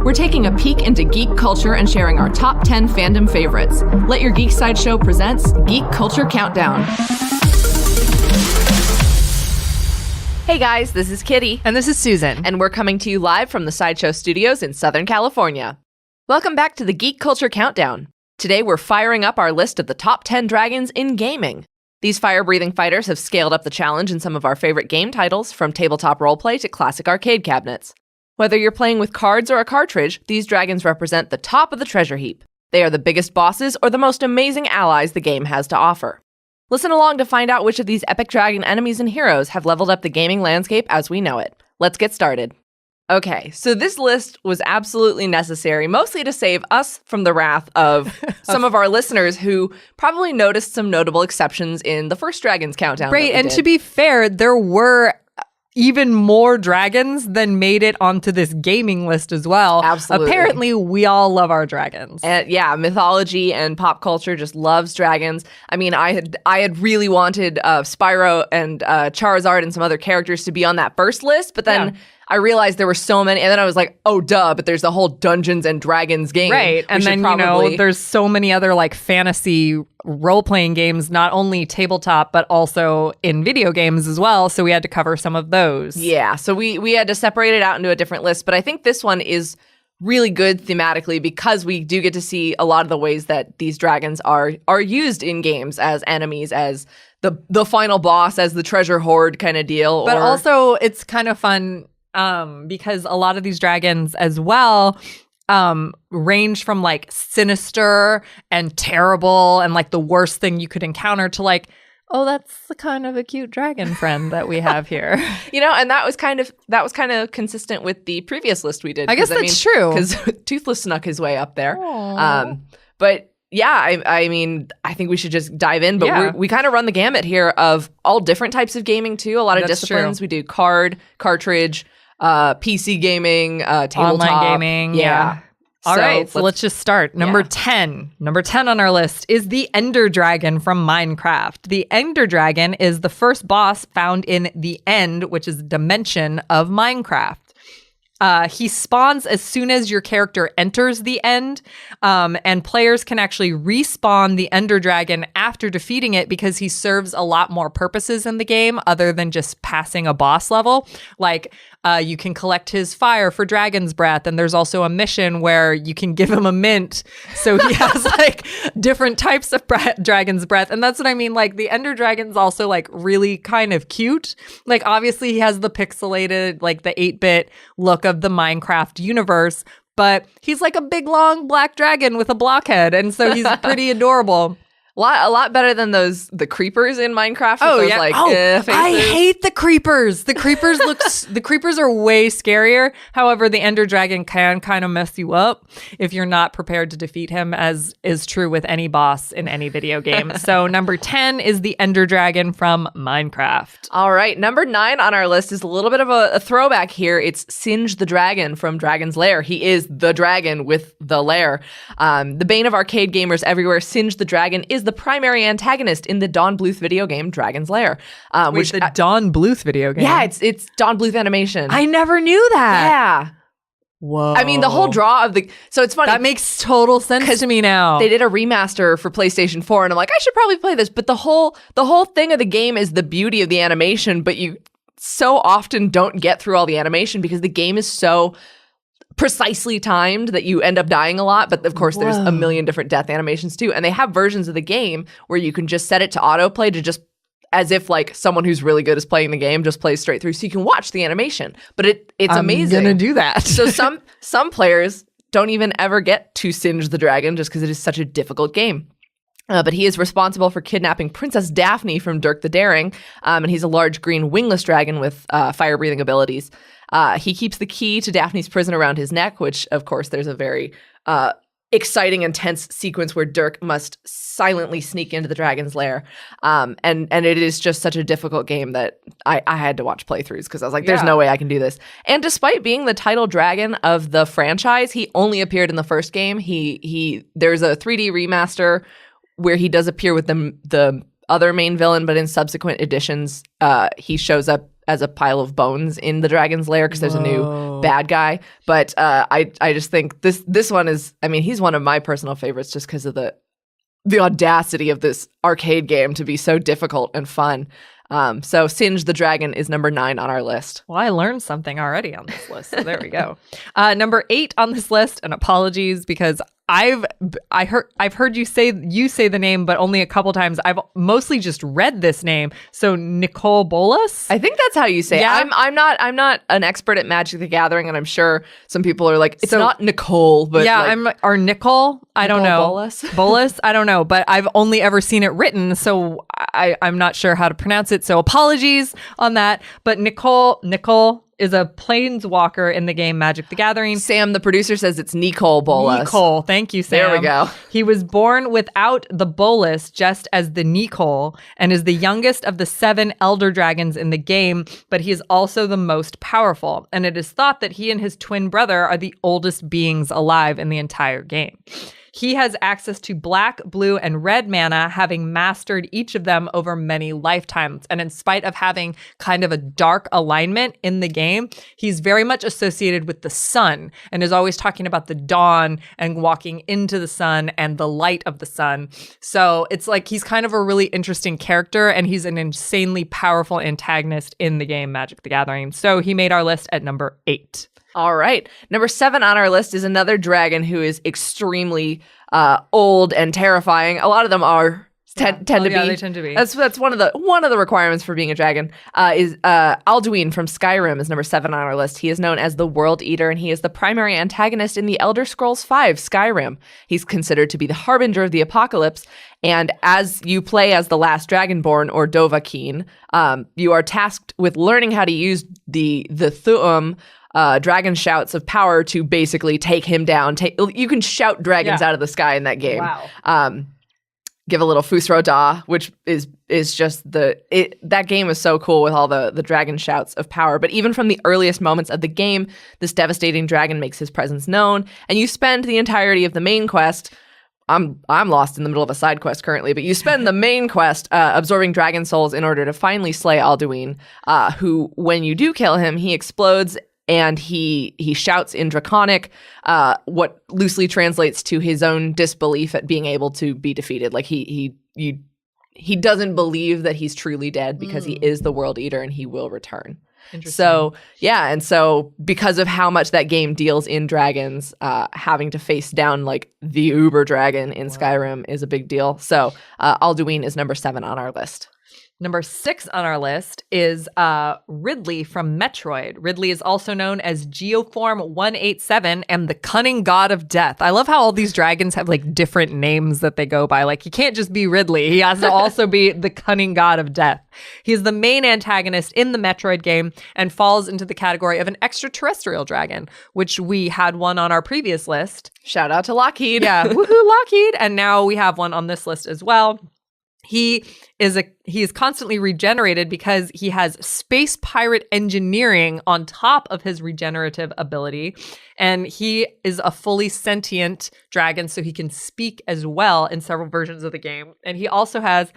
We're taking a peek into geek culture and sharing our top 10 fandom favorites. Let Your Geek Sideshow presents Geek Culture Countdown. Hey guys, this is Kitty. And this is Susan. And we're coming to you live from the Sideshow Studios in Southern California. Welcome back to the Geek Culture Countdown. Today we're firing up our list of the top 10 dragons in gaming. These fire-breathing fighters have scaled up the challenge in some of our favorite game titles, from tabletop roleplay to classic arcade cabinets. Whether you're playing with cards or a cartridge, these dragons represent the top of the treasure heap. They are the biggest bosses or the most amazing allies the game has to offer. Listen along to find out which of these epic dragon enemies and heroes have leveled up the gaming landscape as we know it. Let's get started. Okay, so this list was absolutely necessary, mostly to save us from the wrath of some of our listeners who probably noticed some notable exceptions in the first Dragons Countdown. Right, and to be fair, there were even more dragons than made it onto this gaming list as well. Absolutely. Apparently, we all love our dragons. And yeah, mythology and pop culture just loves dragons. I mean, I had really wanted Spyro and Charizard and some other characters to be on that first list, but then I realized there were so many, and then I was like, oh, duh, but there's the whole Dungeons and Dragons game. Right, and then, there's so many other, like, fantasy role-playing games, not only tabletop, but also in video games as well, so we had to cover some of those. Yeah, so we had to separate it out into a different list, but I think this one is really good thematically because we do get to see a lot of the ways that these dragons are used in games as enemies, as the final boss, as the treasure hoard kind of deal. But also, it's kind of fun because a lot of these dragons as well range from like sinister and terrible and like the worst thing you could encounter to like, oh, that's the kind of a cute dragon friend that we have here. And that was kind of consistent with the previous list we did. I guess that's true. Because Toothless snuck his way up there. But yeah, I mean, I think we should just dive in. But we kind of run the gamut here of all different types of gaming too. A lot of disciplines. True. We do cartridge, PC gaming, tabletop. Online gaming. Yeah. All right, so let's just start. Number 10 on our list is the Ender Dragon from Minecraft. The Ender Dragon is the first boss found in the End, which is a dimension of Minecraft. He spawns as soon as your character enters the End, and players can actually respawn the Ender Dragon after defeating it because he serves a lot more purposes in the game other than just passing a boss level. Like, you can collect his fire for Dragon's Breath, and there's also a mission where you can give him a mint, so he has like different types of Dragon's Breath, and that's what I mean. Like, the Ender Dragon's also like really kind of cute. Like, obviously he has the pixelated, like the 8-bit look of the Minecraft universe, but he's like a big long black dragon with a blockhead, and so he's pretty adorable. A lot better than the creepers in Minecraft. Faces. I hate the creepers. The creepers are way scarier. However, the Ender Dragon can kind of mess you up if you're not prepared to defeat him, as is true with any boss in any video game. So number 10 is the Ender Dragon from Minecraft. All right, number 9 on our list is a little bit of a throwback here. It's Singe the Dragon from Dragon's Lair. He is the dragon with the lair. The bane of arcade gamers everywhere, Singe the Dragon is the primary antagonist in the Don Bluth video game Dragon's Lair. The Don Bluth video game? Yeah, it's Don Bluth animation. I never knew that. Yeah. Whoa. I mean, the whole draw of so it's funny. That makes total sense to me now. They did a remaster for PlayStation 4, and I'm like, I should probably play this. But the whole thing of the game is the beauty of the animation, but you so often don't get through all the animation because the game is so precisely timed that you end up dying a lot. But of course, there's a million different death animations too. And they have versions of the game where you can just set it to autoplay to just as if like someone who's really good is playing the game just plays straight through. So you can watch the animation. But it's amazing. I'm going to do that. So some players don't even ever get to Singe the Dragon just because it is such a difficult game. But he is responsible for kidnapping Princess Daphne from Dirk the Daring, and he's a large green wingless dragon with fire-breathing abilities. He keeps the key to Daphne's prison around his neck, which, of course, there's a very exciting, intense sequence where Dirk must silently sneak into the dragon's lair. And it is just such a difficult game that I had to watch playthroughs because I was like, there's no way I can do this. And despite being the title dragon of the franchise, he only appeared in the first game. There's a 3D remaster where he does appear with the other main villain, but in subsequent editions, he shows up as a pile of bones in the dragon's lair because there's a new bad guy. But I just think this one is, I mean, he's one of my personal favorites just because of the audacity of this arcade game to be so difficult and fun. So Singe the Dragon is number 9 on our list. Well, I learned something already on this list, so there we go. Number 8 on this list, and apologies because I've heard you say the name, but only a couple times. I've mostly just read this name. So Nicole Bolas? I think that's how you say it. I'm not an expert at Magic the Gathering, and I'm sure some people are like, it's not Nicole, but or Nicole. I don't know. Bolas? I don't know, but I've only ever seen it written, so I'm not sure how to pronounce it. So apologies on that. But Nicole is a planeswalker in the game Magic the Gathering. Sam, the producer, says it's Nicole Bolas. Nicole. Thank you, Sam. There we go. He was born without the bolus, just as the Nicole, and is the youngest of the 7 elder dragons in the game, but he is also the most powerful. And it is thought that he and his twin brother are the oldest beings alive in the entire game. He has access to black, blue, and red mana, having mastered each of them over many lifetimes. And in spite of having kind of a dark alignment in the game, he's very much associated with the sun and is always talking about the dawn and walking into the sun and the light of the sun. So it's like he's kind of a really interesting character, and he's an insanely powerful antagonist in the game Magic the Gathering. So he made our list at number 8. All right. Number 7 on our list is another dragon who is extremely old and terrifying. A lot of them tend to be. They tend to be. That's one of the requirements for being a dragon. Is Alduin from Skyrim is number 7 on our list. He is known as the World Eater, and he is the primary antagonist in the Elder Scrolls V Skyrim. He's considered to be the harbinger of the apocalypse. And as you play as the last Dragonborn, or Dovahkiin, you are tasked with learning how to use the Thu'um, dragon shouts of power to basically take him down. You can shout dragons out of the sky in that game. Wow. Give a little Fusro Da, which is just that game is so cool with all the dragon shouts of power. But even from the earliest moments of the game, this devastating dragon makes his presence known, and you spend the entirety of the main quest. I'm lost in the middle of a side quest currently, but you spend the main quest absorbing dragon souls in order to finally slay Alduin, who, when you do kill him, he explodes. And he shouts in Draconic, what loosely translates to his own disbelief at being able to be defeated. Like he doesn't believe that he's truly dead because he is the World Eater and he will return. So and so because of how much that game deals in dragons, having to face down like the Uber Dragon in Skyrim is a big deal. So Alduin is number 7 on our list. Number 6 on our list is Ridley from Metroid. Ridley is also known as Geoform 187 and the Cunning God of Death. I love how all these dragons have like different names that they go by. Like he can't just be Ridley. He has to also be the Cunning God of Death. He's the main antagonist in the Metroid game and falls into the category of an extraterrestrial dragon, which we had one on our previous list. Shout out to Lockheed. Yeah, woohoo, Lockheed. And now we have one on this list as well. He is constantly regenerated because he has space pirate engineering on top of his regenerative ability. And he is a fully sentient dragon, so he can speak as well in several versions of the game. And he also has,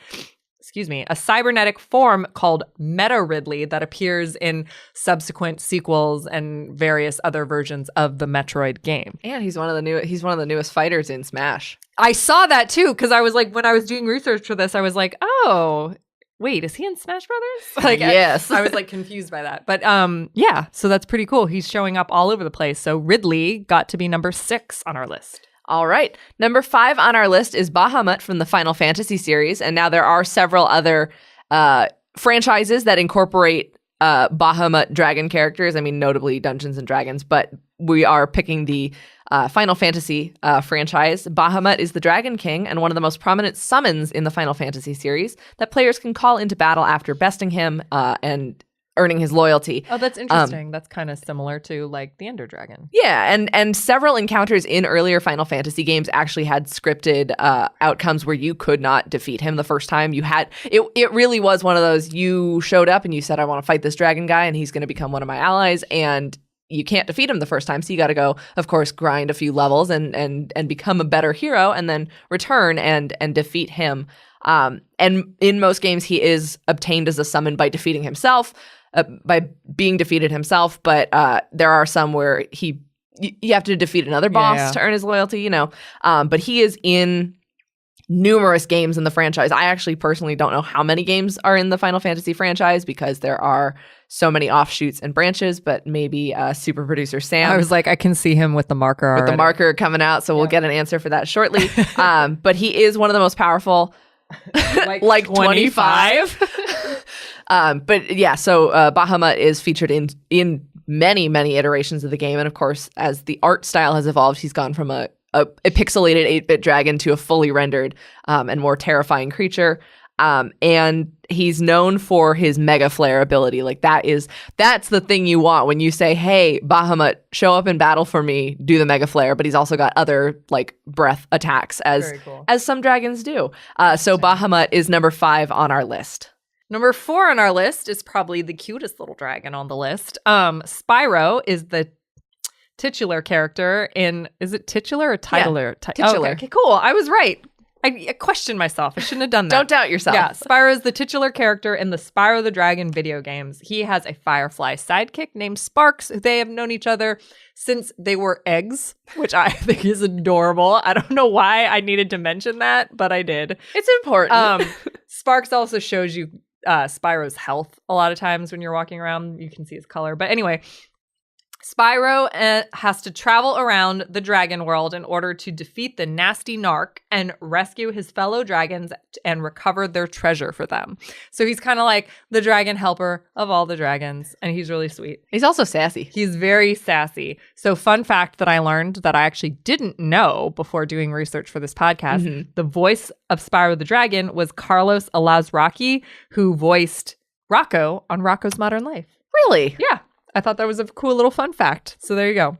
a cybernetic form called Meta Ridley that appears in subsequent sequels and various other versions of the Metroid game. And he's one of the newest fighters in Smash. I saw that too, because I was like, when I was doing research for this, I was like, oh, wait, is he in Smash Brothers? Like, yes. I was like confused by that. But so that's pretty cool. He's showing up all over the place. So Ridley got to be number 6 on our list. All right. Number 5 on our list is Bahamut from the Final Fantasy series. And now there are several other franchises that incorporate Bahamut dragon characters. I mean, notably Dungeons and Dragons, but we are picking the Final Fantasy franchise. Bahamut is the Dragon King and one of the most prominent summons in the Final Fantasy series that players can call into battle after besting him and earning his loyalty. Oh, that's interesting. That's kind of similar to like the Ender Dragon. Yeah, and several encounters in earlier Final Fantasy games actually had scripted outcomes where you could not defeat him the first time. You had it really was one of those, you showed up and you said, I want to fight this dragon guy and he's going to become one of my allies, and you can't defeat him the first time, so you got to go, of course, grind a few levels and become a better hero, and then return and defeat him. And in most games, he is obtained as a summon by defeating himself. by being defeated himself, but there are some where you have to defeat another boss to earn his loyalty, but he is in numerous games in the franchise. I actually personally don't know how many games are in the Final Fantasy franchise because there are so many offshoots and branches, but maybe super producer Sam. I was like, I can see him with the marker already. With the marker coming out, so we'll get an answer for that shortly. But he is one of the most powerful, like 25. But yeah, so Bahamut is featured in many, many iterations of the game. And of course, as the art style has evolved, he's gone from a pixelated 8-bit dragon to a fully rendered and more terrifying creature. And he's known for his mega flare ability. Like that's the thing you want when you say, hey, Bahamut, show up in battle for me, do the mega flare. But he's also got other like breath attacks as some dragons do. So Bahamut is number 5 on our list. Number 4 on our list is probably the cutest little dragon on the list. Spyro is the titular character in, is it titular or titular? Yeah, titular. Okay, cool. I was right. I questioned myself. I shouldn't have done that. Don't doubt yourself. Yeah, Spyro is the titular character in the Spyro the Dragon video games. He has a Firefly sidekick named Sparks. They have known each other since they were eggs, which I think is adorable. I don't know why I needed to mention that, but I did. It's important. Sparks also shows you Spyro's health a lot of times when you're walking around. You can see his color. But anyway, Spyro has to travel around the dragon world in order to defeat the nasty narc and rescue his fellow dragons and recover their treasure for them. So he's kind of like the dragon helper of all the dragons, and he's really sweet. He's also sassy. He's very sassy. So fun fact that I learned that I actually didn't know before doing research for this podcast, the voice of Spyro the Dragon was Carlos Alazraqui, who voiced Rocco on Rocco's Modern Life. Really? Yeah. I thought that was a cool little fun fact. So there you go.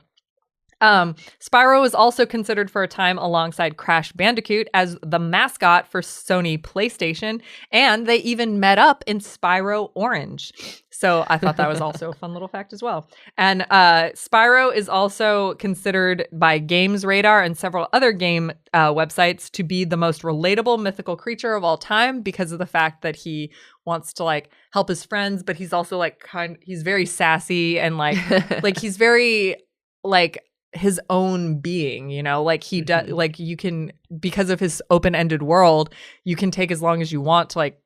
Spyro was also considered for a time alongside Crash Bandicoot as the mascot for Sony PlayStation, and they even met up in Spyro Orange. So I thought that was also a fun little fact as well. And Spyro is also considered by Games Radar and several other game websites to be the most relatable mythical creature of all time because of the fact that he wants to like help his friends, but he's also like he's very sassy and like he's very like his own being, like he does, like you can, because of his open-ended world, you can take as long as you want to like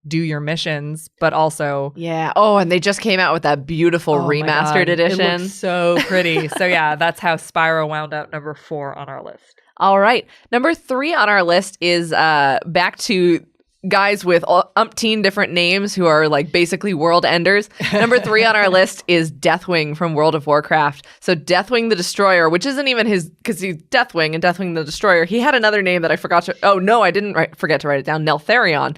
do your missions, but also and they just came out with that beautiful remastered edition. It looks so pretty. So yeah, that's how Spyro wound up number 4 on our list. All right, number 3 on our list is back to guys with umpteen different names who are like basically world enders. Number 3 on our list is Deathwing from World of Warcraft. So Deathwing the Destroyer, which isn't even his, because he's Deathwing and Deathwing the Destroyer. He had another name that I forgot to. Oh no, I didn't forget to write it down. Neltharion.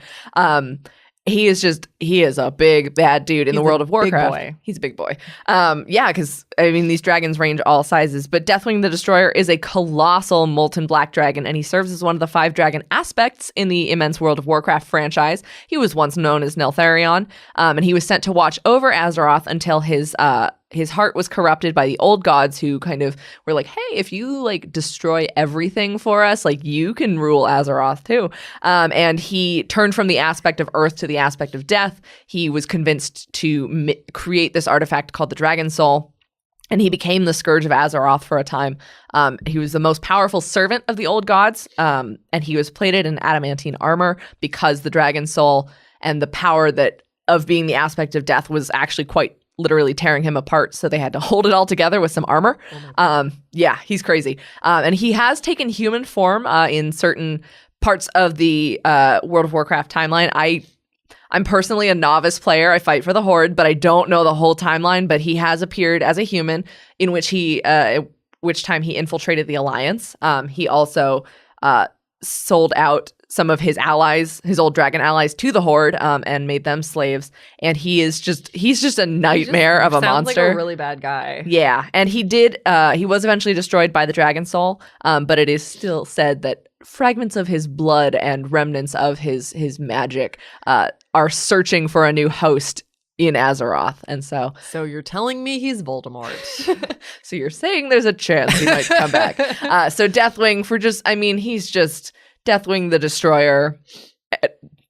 He is a big bad dude in the World of Warcraft. Big boy. He's a big boy. Because I mean these dragons range all sizes, but Deathwing the Destroyer is a colossal molten black dragon, and he serves as one of the 5 dragon aspects in the immense World of Warcraft franchise. He was once known as Neltharion, and he was sent to watch over Azeroth until his heart was corrupted by the old gods, who kind of were like, hey, if you like destroy everything for us, like you can rule Azeroth too. And he turned from the aspect of earth to the aspect of death. He was convinced to create this artifact called the Dragon Soul, and he became the Scourge of Azeroth for a time. He was the most powerful servant of the old gods, and he was plated in adamantine armor because the Dragon Soul and the power that of being the aspect of death was actually quite literally tearing him apart, so they had to hold it all together with some armor. He's crazy. And he has taken human form in certain parts of the World of Warcraft timeline. I'm personally a novice player. I fight for the Horde, but I don't know the whole timeline. But he has appeared as a human, in which time he infiltrated the Alliance. He also sold out some of his allies, his old dragon allies, to the Horde, and made them slaves. And he's just a nightmare of a monster. Sounds like a really bad guy. Yeah, and he was eventually destroyed by the Dragon Soul, but it is still said that fragments of his blood and remnants of his magic are searching for a new host in Azeroth. And so you're telling me he's Voldemort. So you're saying there's a chance he might come back. So Deathwing he's just Deathwing the Destroyer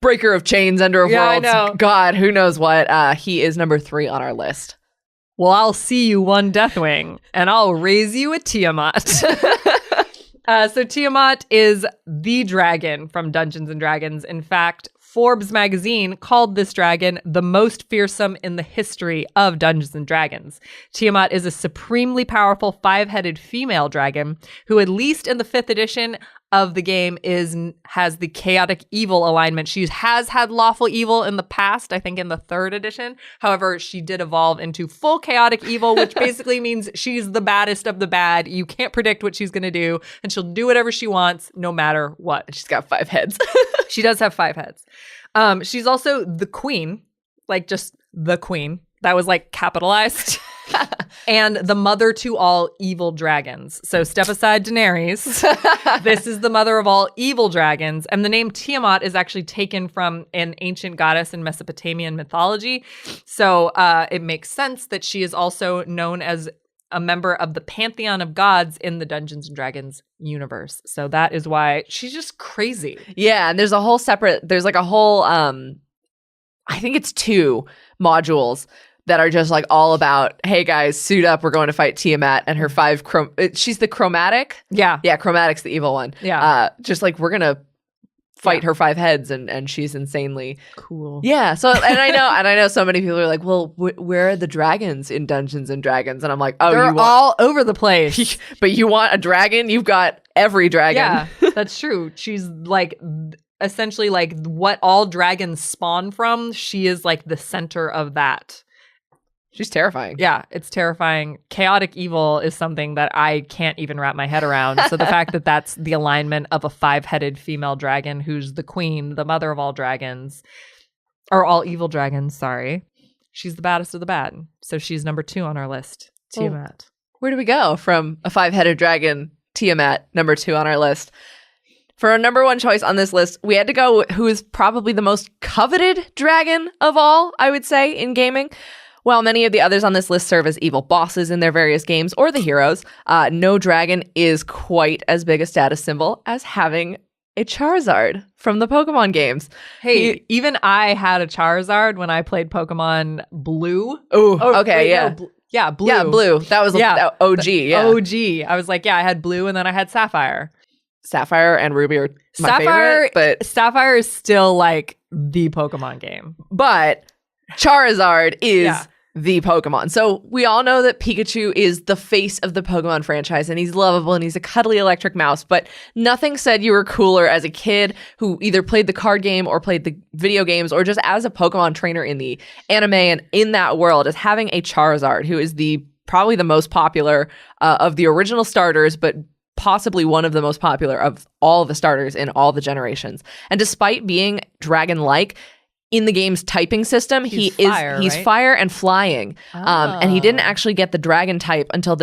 breaker of chains, ender of worlds. I know. God, who knows what. He is number 3 on our list. Well, I'll see you one Deathwing, and I'll raise you a Tiamat. So Tiamat is the dragon from Dungeons & Dragons. In fact, Forbes magazine called this dragon the most fearsome in the history of Dungeons & Dragons. Tiamat is a supremely powerful 5-headed female dragon who, at least in the 5th edition of the game, has the chaotic evil alignment. She has had lawful evil in the past, I think in the 3rd edition. However, she did evolve into full chaotic evil, which basically means she's the baddest of the bad. You can't predict what she's going to do, and she'll do whatever she wants no matter what. She's got 5 heads. She does have 5 heads. She's also the queen, like just the queen. That was like capitalized. And the mother to all evil dragons. So step aside Daenerys. This is the mother of all evil dragons. And the name Tiamat is actually taken from an ancient goddess in Mesopotamian mythology. So it makes sense that she is also known as a member of the pantheon of gods in the Dungeons & Dragons universe. So that is why she's just crazy. Yeah, and there's like a whole, I think it's 2 modules that are just like all about, hey guys, suit up, we're going to fight Tiamat and her 5 she's the chromatic. Yeah. Yeah, chromatic's the evil one. Yeah. Just like we're going to fight her 5 heads and she's insanely cool. Yeah. So and I know so many people are like, well, where are the dragons in Dungeons and Dragons? And I'm like, oh, they're all over the place. But you want a dragon? You've got every dragon. Yeah, that's true. She's like essentially like what all dragons spawn from. She is like the center of that. She's terrifying. Yeah, it's terrifying. Chaotic evil is something that I can't even wrap my head around. So the fact that that's the alignment of a 5-headed female dragon who's the queen, the mother of all dragons, or all evil dragons, sorry. She's the baddest of the bad. So she's number 2 on our list. Tiamat. Where do we go from a 5-headed dragon, Tiamat, number 2 on our list? For our number 1 choice on this list, we had to go who is probably the most coveted dragon of all, I would say, in gaming. While many of the others on this list serve as evil bosses in their various games or the heroes, no dragon is quite as big a status symbol as having a Charizard from the Pokemon games. Hey, even I had a Charizard when I played Pokemon Blue. Oh, okay, wait, yeah. No, Blue. Blue. Yeah, Blue. That was OG, yeah. OG. I was like, yeah, I had Blue and then I had Sapphire. Sapphire and Ruby are my favorite, but Sapphire is still like the Pokemon game. But Charizard is the Pokemon. So we all know that Pikachu is the face of the Pokemon franchise and he's lovable and he's a cuddly electric mouse, but nothing said you were cooler as a kid who either played the card game or played the video games or just as a Pokemon trainer in the anime and in that world as having a Charizard who is probably the most popular of the original starters, but possibly one of the most popular of all the starters in all the generations. And despite being dragon-like, in the game's typing system, he's fire and flying. And he didn't actually get the dragon type until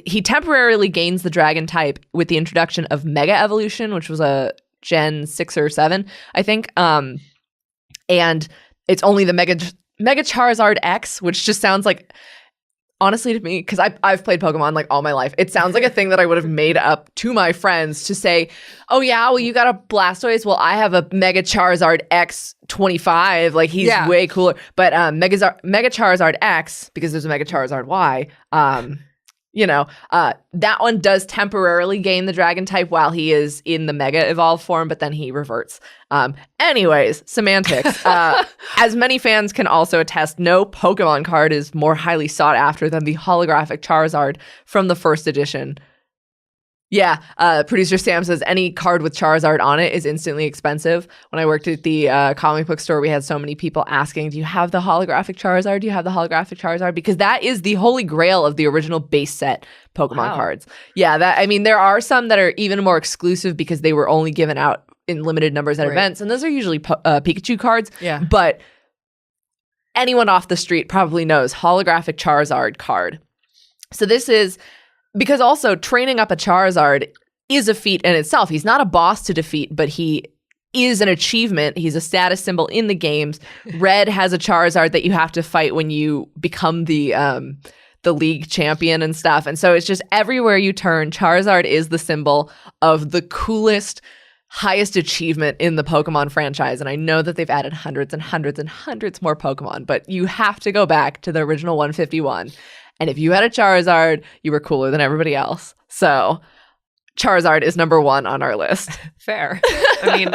he temporarily gains the dragon type with the introduction of Mega Evolution, which was a Gen 6 or 7, I think. And it's only the Mega Charizard X, which just sounds like, honestly to me, because I've played Pokemon like all my life, it sounds like a thing that I would have made up to my friends to say, oh yeah, well you got a Blastoise, well I have a Mega Charizard X 25, like he's way cooler. But Mega Charizard X, because there's a Mega Charizard Y, that one does temporarily gain the dragon type while he is in the Mega Evolved form, but then he reverts. Anyways, semantics. As many fans can also attest, no Pokemon card is more highly sought after than the holographic Charizard from the 1st edition. Yeah, producer Sam says any card with Charizard on it is instantly expensive. When I worked at the comic book store, we had so many people asking, do you have the holographic Charizard? Do you have the holographic Charizard? Because that is the holy grail of the original base set Pokemon cards. Yeah, there are some that are even more exclusive because they were only given out in limited numbers at events, and those are usually Pikachu cards. Yeah. But anyone off the street probably knows holographic Charizard card. So this is... because also training up a Charizard is a feat in itself. He's not a boss to defeat, but he is an achievement. He's a status symbol in the games. Red has a Charizard that you have to fight when you become the league champion and stuff. And so it's just everywhere you turn, Charizard is the symbol of the coolest, highest achievement in the Pokemon franchise. And I know that they've added hundreds and hundreds and hundreds more Pokemon, but you have to go back to the original 151. And if you had a Charizard, you were cooler than everybody else. So Charizard is number 1 on our list. Fair. I mean,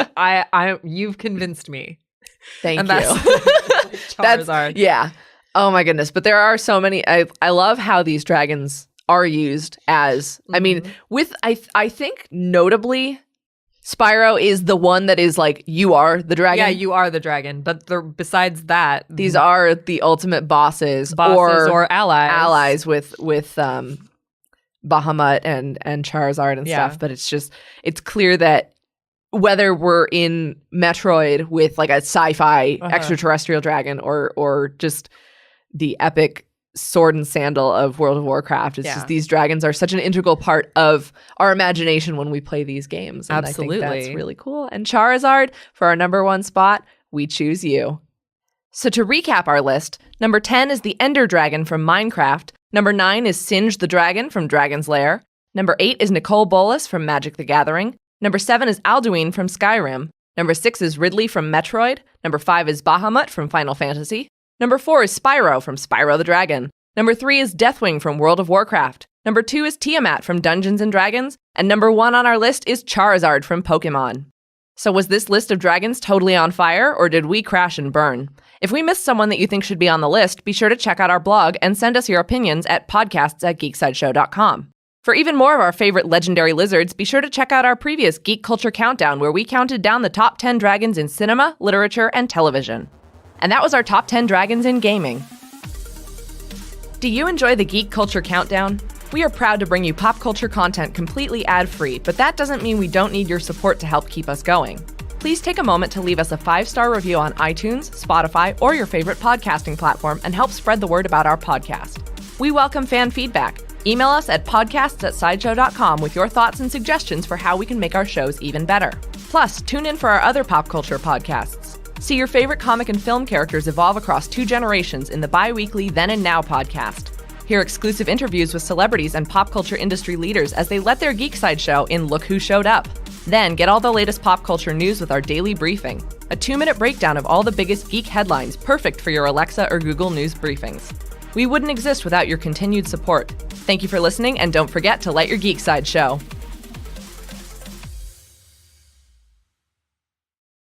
you've convinced me. Thank and you. Charizard. Yeah. Oh my goodness. But there are so many. I love how these dragons are used as, I mean, with, I think notably, Spyro is the one that is like, you are the dragon. Yeah, you are the dragon. But besides that, these are the ultimate bosses or allies. Allies with Bahamut and Charizard and stuff. But it's clear that whether we're in Metroid with like a sci-fi extraterrestrial dragon or just the epic sword and sandal of World of Warcraft, it's just these dragons are such an integral part of our imagination when we play these games. And Absolutely. I think that's really cool. And Charizard, for our number 1 spot, we choose you. So to recap our list, number 10 is the Ender Dragon from Minecraft. Number 9 is Singe the Dragon from Dragon's Lair. Number 8 is Nicole Bolas from Magic the Gathering. Number 7 is Alduin from Skyrim. Number 6 is Ridley from Metroid. Number 5 is Bahamut from Final Fantasy. Number 4 is Spyro from Spyro the Dragon. Number 3 is Deathwing from World of Warcraft. Number 2 is Tiamat from Dungeons & Dragons. And number 1 on our list is Charizard from Pokemon. So was this list of dragons totally on fire, or did we crash and burn? If we missed someone that you think should be on the list, be sure to check out our blog and send us your opinions at podcasts@geeksideshow.com. For even more of our favorite legendary lizards, be sure to check out our previous Geek Culture Countdown, where we counted down the top 10 dragons in cinema, literature, and television. And that was our top 10 dragons in gaming. Do you enjoy the Geek Culture Countdown? We are proud to bring you pop culture content completely ad-free, but that doesn't mean we don't need your support to help keep us going. Please take a moment to leave us a 5-star review on iTunes, Spotify, or your favorite podcasting platform and help spread the word about our podcast. We welcome fan feedback. Email us at podcasts@sideshow.com with your thoughts and suggestions for how we can make our shows even better. Plus, tune in for our other pop culture podcasts. See your favorite comic and film characters evolve across 2 generations in the bi-weekly Then and Now podcast. Hear exclusive interviews with celebrities and pop culture industry leaders as they let their geek side show in Look Who Showed Up. Then get all the latest pop culture news with our daily briefing, a 2-minute breakdown of all the biggest geek headlines perfect for your Alexa or Google News briefings. We wouldn't exist without your continued support. Thank you for listening, and don't forget to let your geek side show.